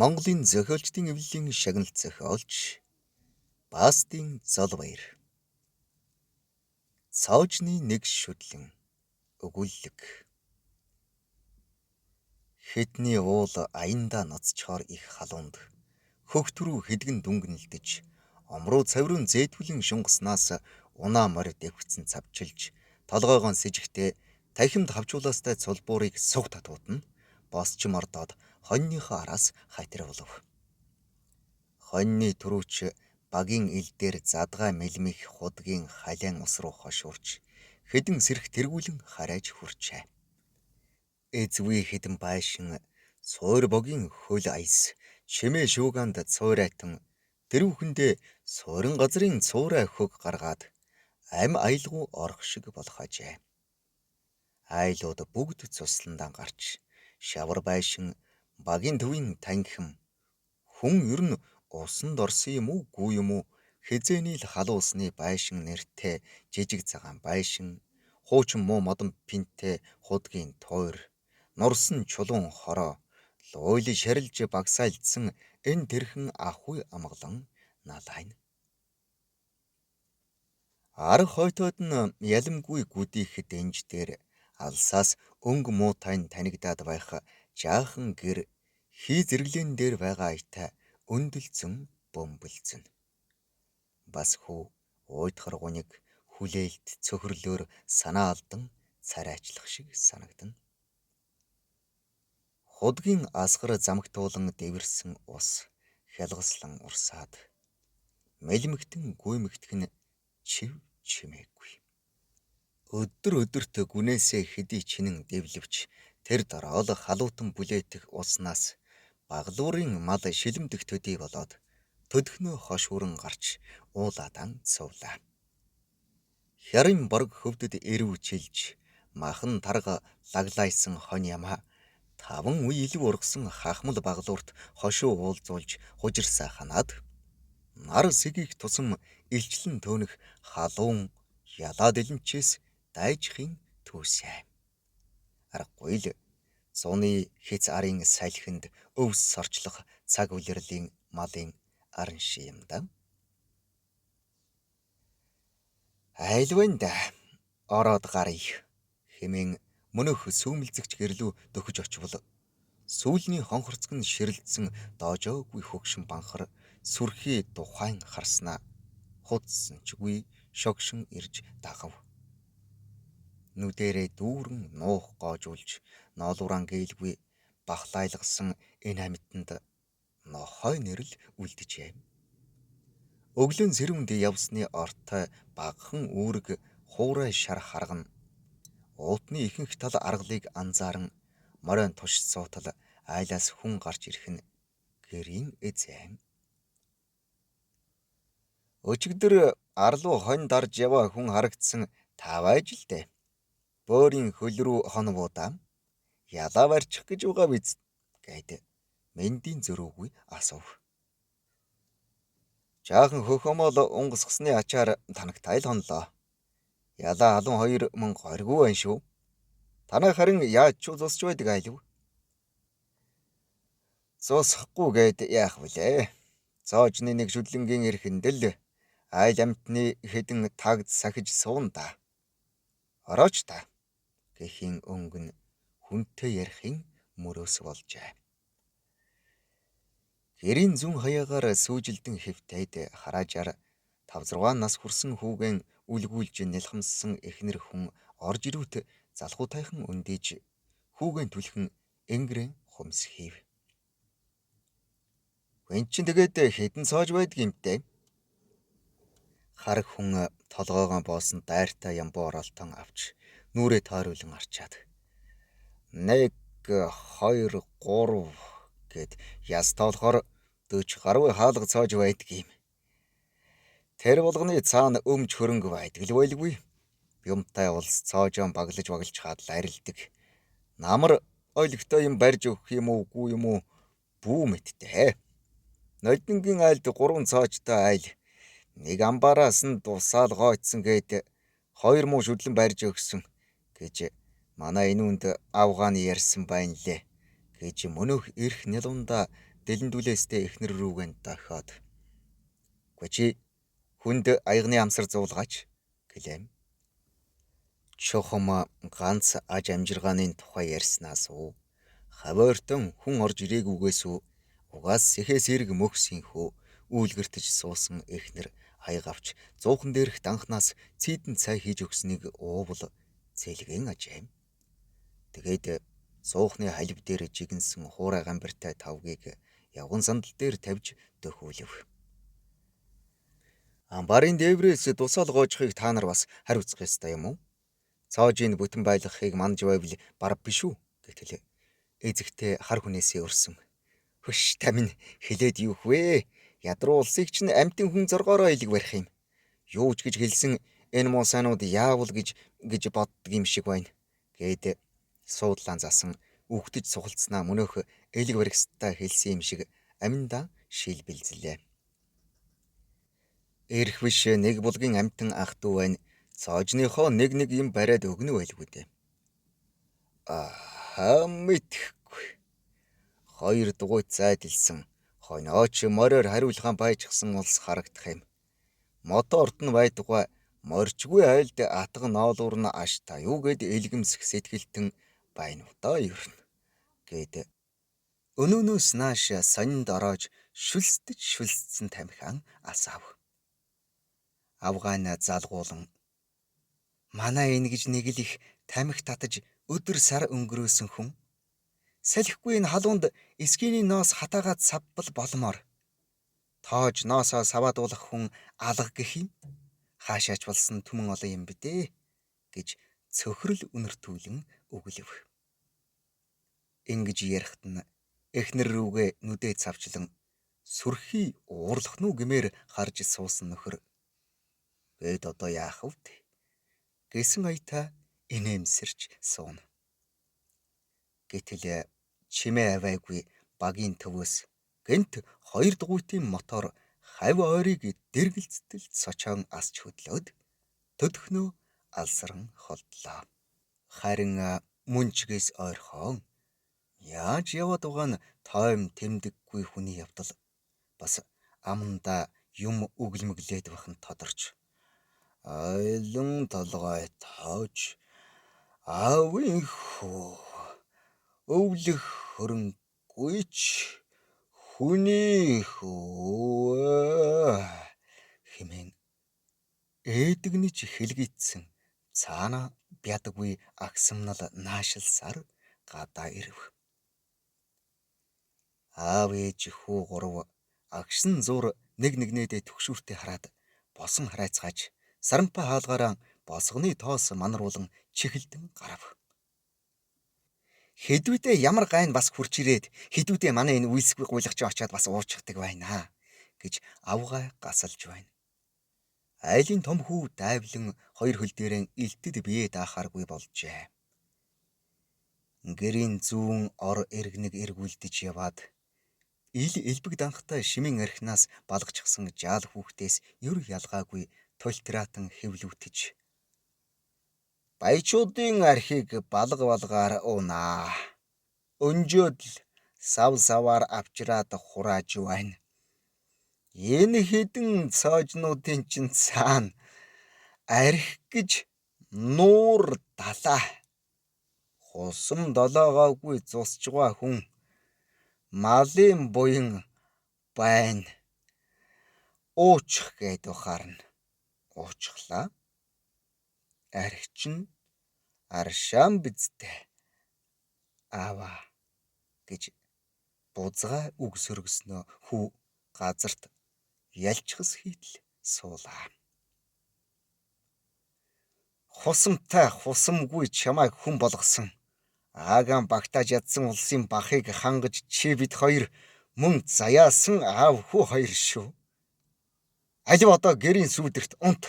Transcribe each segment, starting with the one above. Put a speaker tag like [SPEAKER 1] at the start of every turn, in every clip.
[SPEAKER 1] Монголын зохиолчдын эвлэлийн шагналт зохиолч Баастын Золбаяр. Цоожны нэг шүтлэн өгүүлэг. Хэдний уул аяндаа ноцчоор их халуунд хөгтөрүү хэдгэн дүнгэнэлдэж омруу цаврын зээтгүлэн шунгаснаас унаа морь дэвхцэн цавчилж толгойгоон сэжигтээ тахимд хавчуулаастай цулбуурыг суг татуудна босч мордоод хоньныхоо араас хатирволов. Хоньны түрүүч багийн ил дээр задгай мэлмих худгийн халиан ус руу хошуурч хэдэн сэрх тэргүүлэн харайж хүрчээ. Эзгүй хэдэн байшин суур богийн хөл аяс чимээ шууганд цуурайтан тэрүүхэндээ суурин газрын цуурай хөг гаргаад ам аялгуу орох шиг болох ажээ. Айлууд бүгд цусландаа гарч шавар байшин багийн төвийн тангихм хүн ер нь усанд орсон юм уу гүй юм уу хизээний л халуусны байшин нэртэй жижиг цагаан байшин хуучин муу модон пинтэй худгийн тойр нурсан чулуун хороо луйл шарилж багсаалдсан энэ тэрхэн ахуй амгалан налайн. Арга хойтоод нь ялимгүй гүдийх дэнж дээр алсаас өнгө муутайн танигдаад байх жаахан гэр хий зэрэглэн дээр байгаа аятаа өндөлцөн бөмбөлцөн. Бас хүү уйдхар гуник хүлээлт цөхрлөөр санаа алдан царайчлах шиг санагдана. Худгийн асгар замгтуулан дэвэрсэн ус хялгаслан урсаад мэлмэгтэн гүймэгтэх нь чив чимээгүй. Өдөр өдөрт гүнээсээ хэдий чинэн дэвлэвч тэр дороол халуутан бүлээтэх уснаас баглуурын мал шилэмдэх төдий болоод төдхнөө хошууран гарч уулаадан цувлаа. Хярын борг хөвдөд эрвчилж махан тарга лаглайсан хонь ямаа таван үе илүү ургасан хахмал баглуурт хошуу уулзуулж хужирсаа ханаад нар сэгийг тусам илчлэн төөнөх халуун ялаад элэнчээс дайжхийн түүсээ. Аргагүй л зуны хэц арын салхинд өвс сорчлох цаг улирлын малын аран ши юм да. Айлвэнда ороод гарыг хэмээн мөнөх сүүмэлзэгч гэрлүү дөхөж очвол сүүлний хонхорцог нь ширэлдсэн доожоогүй хөгшин банхар сүрхий тухайн харснаа худсан чгүй шогшин ирж дагав. Нүдэрээ дүүрэн нуух гоожуулж ноолууран гээйлгүй бахлайлгсан энэ амьтанд нохой нэрл үлдэжээ. Өглөн сэрүүнд явсны ортой багхан үүрэг хуурай шар харган уутны ихэнх тал аргалыг анзааран моройн туш суутал айлаас хүн гарч ирэх нь гэрийн эзэн. Өчигдөр арлуу хонь дарж яваа хүн харагдсан тавайж л дээ. Бөөрийн хөл рүү хонвуудаа ялаа барьчих гэж байгаа биз гэд мэндийн зөрүүгүй асуув. Жаахан хөхөмөл унгасгсны ачаар танагтай л хонлоо. Ялаа халуун 2 мөн горгүй байна шүү. Танай харин яаж ч зусч байдаг айлв. Зусахгүй гэд яах вүлээ. Цоожны нэг шүдлэнгийн эрхэндэл айл амтны хэдэн тагд сахиж суунда. Орооч та гэхийн өнгөн хүнтэй ярихын мөрөөс болжээ. Гэрийн зүүн хаягаар сүүжилдэн хэвтээд хараажаар 5-6 нас хүрсэн хүүгэн үлгүүлж нэлхэмссэн эхнэр хүн орж ирүүт залхуутайхан өндийж хүүгэн түлхэн энгэрэн хумс хийв. Гүн чин тэгээд хэдэн цоож байдаг юмтэй. Хараг хүн толгоогоо боосон дайртай ямбуу оролтон авч нүрээ тойруулан арчаад 1 2 3 гэд яс тоолохоор 40 гаруй хаалга цоож байдаг юм. Тэр болгоны цаана өмч хөрөнгө байдаг л байлгүй. Юмтай улс цоожон баглаж чад арилдаг. Намар ойлгохтой юм барьж өгөх юм уу гүй юм уу бүү мэдтэй. Нодингийн айлд 3 цоожтой айл нэг амбаараас нь дусаал гойцсон гээд 2 муу шүдлэн барьж өгсөн гэж манай энүүнд авгааны ярьсан байна лээ гэж мөнөх эрх нялунда дэлэндүлээстэй эхнэр рүүгэн дохиод. "Гү чи хүнд аягны амсар зуулгаач" гэлээм. Чухам ганц аж амжиргааны тухай ярьснаас уу хавиортон хүн орж ирээгүйгээс үү угаас сэхээс эрг мөхсийнхөө үүлгэртэж суусан эхнэр аяг авч зуухан дээрх данхнаас цийдэн цай хийж өгснийг уувал зэлгэн ажээм. Тэгээд суухны халив дээр жигэнсэн хуурай гамбиртай тавгийг явган сандал дээр тавьж дөхүүлв. Амбарын дээврээс тусаал гоожхыг та нар бас хариуцах ёстой юм уу? Цоожийн бүтэн байлгахыг мандж байвал бар биш үү гэтэл эзэгтэй хар хүнээсээ өрсөн. "Хөш та минь хэлээд юу вэ? Ядруу улсыг чинь амтэн хүн зоргоороо илэг барих юм. Юу ч гэж хэлсэн энэ муусаанууд яавал гэж боддог юм шиг байна" гээд суудлаан засан үхтэж сухалцснаа мөнөөх элэг барихстай хэлсэн юм шиг аминдаа шилбэлзлээ. Эрх биш нэг булгийн амтэн ах トゥ байна. Цоожныхоо нэг юм бариад өгнө байлгүй дээ. Мэдхгүй. Хоёр дугуйт зайдалсан хойнооч мороор хариулгаан байжгсан улс харагдах юм. Моторт нь байдгаа моржгүй айлд атга ноолуур нь аштай юу гэд элгэмсэх сэтгэлтэн байна уу даа ер нь гээд өнөөнөөс нааш сонинд ороож шүлсцэн тамхиан асаав. Авгаан залгуулан манай энэ гэж нэг л их тамхи татаж өдөр сар өнгөрөөсөн хүн салхигүй энэ халуунд эскиний ноос хатаагаад савбал болмоор тоож ноосоо саваадуулах хүн алга гэх юм хаашаач болсон түмэн олон юм бидэ гэж цөхрөл үнэртүүлэн өглөв. Ингэж ярихт нь эхнэр рүүгээ нүдээ цавчлан сүрхий уурлах нү гэмээр харж суусан нөхөр "Гээд одоо яах вэ?" гэсэн аятаа инээмсэрч сууна. Гэтэл чимээ авайгүй багийн төвөөс гэнт 2 дугуйтын мотор хавь ойрыг дэргэлцтэл сочоон асч хөдлөөд төдхнөө алсран холдлоо. Харин мөнчгээс ойрхон яаж яваад байгаа нь тойм тэмдэггүй хүний явдал бас аманда юм өглмөглээд бахан тодорч айлан толгой тоож аавын хөө өвлөх хөрөнгүйч хүний хөө хэмээн ээдэгнэж хэлгийцсэн цаана бядаггүй агсамнал наашилсаар гадаа ирв. Аав ээж хүү гурав агшин зур нэгнээдээ төгшүүртээ хараад босон харайцгааж сарампа хаалгаараа босгоны тоос манаруулан чихэлдэн гарав. Хэдүүдээ ямар гайн бас хурж ирээд хэдүүдээ манай энэ үйлсгүй гуйлагч очоод бас уучдаг байна гэж авгаа гасалж байна. Айлын том хүү дайвлан хоёр хөл дээрэн илтэд бие даахааргүй болжээ. Гэрийн зүүн ор эргэнэг эргүүлдэж яваад элбэг данхтай шимэн архинаас балгачсан жаал хүүхдээс ер ялгаагүй тултраатан хэвлүүтэж "Баячуудын архийг балгаар уунаа. Өнжөөд л саваар авчираад хурааж байна. Энэ хэдэн цоожнуудын чинь цаана арх гэж нуур далаа. Хусам долоогоогүй зусж байгаа хүн малын буян байна. Уучих гээд харна. Уучглаа. Арх чинь аршаан бизтэй. Аваа" гэж бузгаа үг сөргснөө хүү газарт ялчхас хийтэл суулаа. "Хусамтай хусамгүй чамайг хүн болгосон. Аагаан багтааж ядсан улсын бахыг хангаж чи бид хоёр мөн заяасан аав хүү хоёр шүү. Алив одоо гэрийн сүүдэрт унт."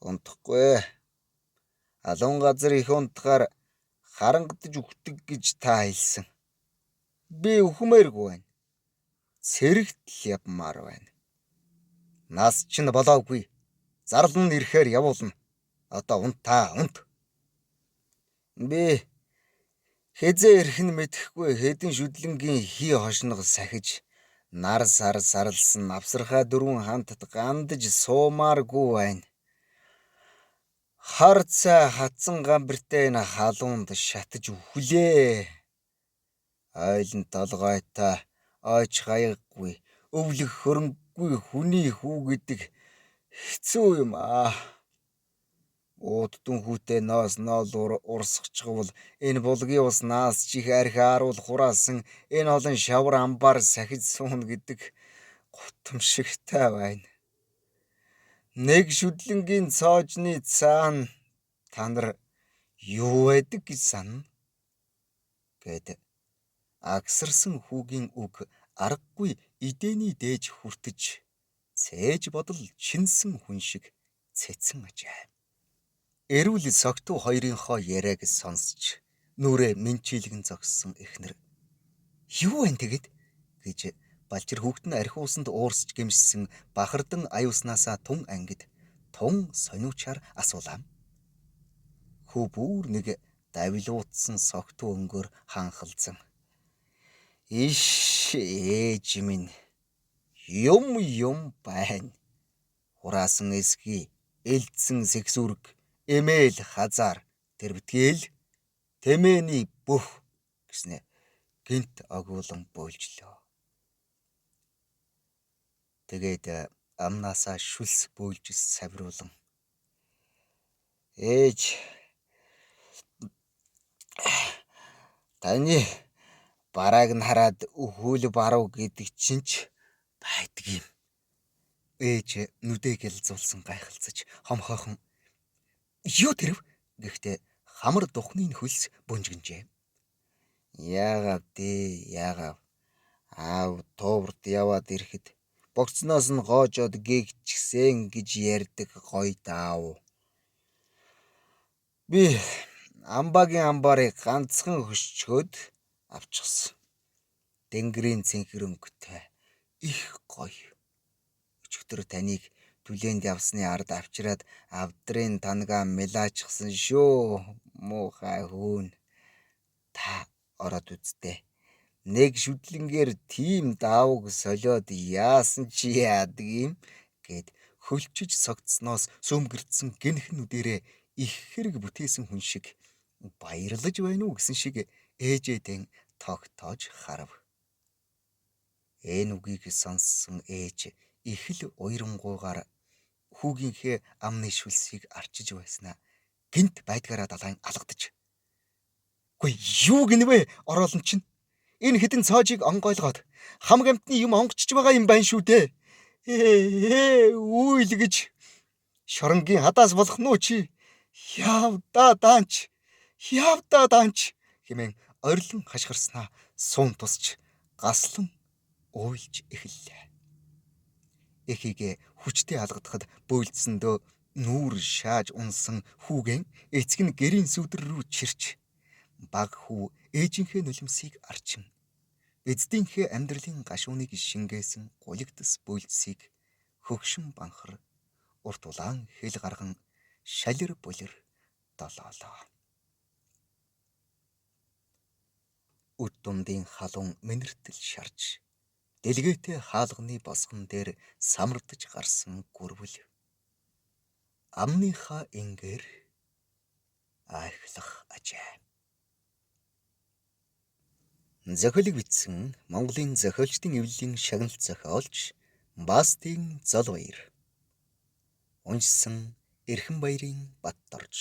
[SPEAKER 1] "Унтахгүй. Алуун газар их унтахаар харангадж өгдөг гэж та хэлсэн. Би өхмээргүй байна. Цэрэгт л явмаар байна. Нас чинь болоогүй. Зарлал нь ирэхээр явуулна. Одоо унтаа унт." "Би Хэзээ ирэх нь мэдэхгүй хэдэн шүдлэнгийн хий хошног сахиж нар сарлсан авсархаа дөрвөн хамтд гандаж суумааргүй байна. Хар цай хатсан гамбартай энэ халуунд шатаж өвлээ. Ойлон толгойтой ойч хаяггүй өвлөх хөрөнгөгүй хүний хүү гэдэг хэцүү юм аа. Уудтун хүүтэй ноос ноол урсчихвол энэ булгийн ус наас чих арх ааруул хураасан энэ олон шавар амбаар сахиж сууна гэдэг гутамшигтай байна. Нэг шүдлэнгийн цоожны цаана та нар юу байдаг гэж санана гэд агсарсан хүүгийн үг аргагүй эдэний дээж хүртэж цээж бодол чинсэн хүн шиг цэцэн ажээ. Эрүүл согтуу хоёрынхоо яриаг сонсч нүрээ минчилгэн зогссон эхнэр юу вэ тэгэд гэж балчир хүүхэд нь архиусанд уурсч гэмшсэн бахардан аюуснасаа тун ангид тун сониучаар асуулаа. Хүү бүр нэг давилуутсан согтуу өнгөөр ханхалзан иш ээж минь юм байна. Хураасан эсгий элдсэн сэгсүрг эмээл хазаар тэр битгээл тэмээний бүх гэснэ гинт агуулan бөөлжлөө. Тэгээд амнаасаа шүлс бөөлж савируулан ээж таны барааг нь хараад өхүүл барав гэдэг чинь байдаг юм. Ээж нүдээ гэлзуулсан гайхалцаж хомхойхон юу тэрв гэхдээ хамар духныг хөлс бөнжгөнжээ. Яагаад аав туурд яваад ирэхэд богцноос нь гоожоод гээгчсэн гэж ярьдаг гоё даав. Би амбагийн амбарыг ганцхан хөшчөөд авчихсан. Дэнгэрийн цэнхэр өнгөтэй их гоё. Өчигдөр таныг түлээнд явсны ард авчираад авдрын тангаа мэлаачихсан шүү. Муухай хүүн. Та ороод үзтээ. Нэг шүдлэнгээр тийм даавг солиод яасан чи яадаг юм гэд хөлчөж согдсноос сүмгэрдсэн гинхэн нүдэрээ их хэрэг бүтээсэн хүн шиг баярлаж байна уу гэсэн шиг ээжээдэн тогтоож харав. Энэ үгийг сонссон ээж их л уйрангуйгаар хүүгийнхээ амны шүлсийг арчиж байснаа гинт байдгаараа далайн алгадаж. Гүй юу гинвэ ороолон чинь энэ хідэн цоожийг онгойлгоод хамаг амтны юм онгочж байгаа юм байна шүү дээ. Үйл гэж шоронгийн хадаас болох нуу чи явдаа даанч хэмээн орилон хашгирснаа суун тусч гаслан уйлж эхэллээ. Эхийгээ хүчтэй алгадахад бөөлдсөндөө нүүр шааж унсан хүүгэн эцэг нь гэрийн сүдэр рүү чирч баг хүү ээжийнхээ нулимсыг арчин эцдийнхээ амьдралын гашууныг шингээсэн гулигдас бөөлдсийг хөгшин банхар урт улаан хэл гарган шалир булир долоолоо. Үд дундын халуун мэнэртэл шарж дэлгээтэй хаалганы босгон дээр самардж гарсан гүрвэл амныхаа ингээр айхлах ажээ. Зохиолыг бичсэн Монголын зохиолчдын эвлэлийн шагналт зохиолч Бастын Золбаяр. Уншсан Эрхэнбаярын Баттарж.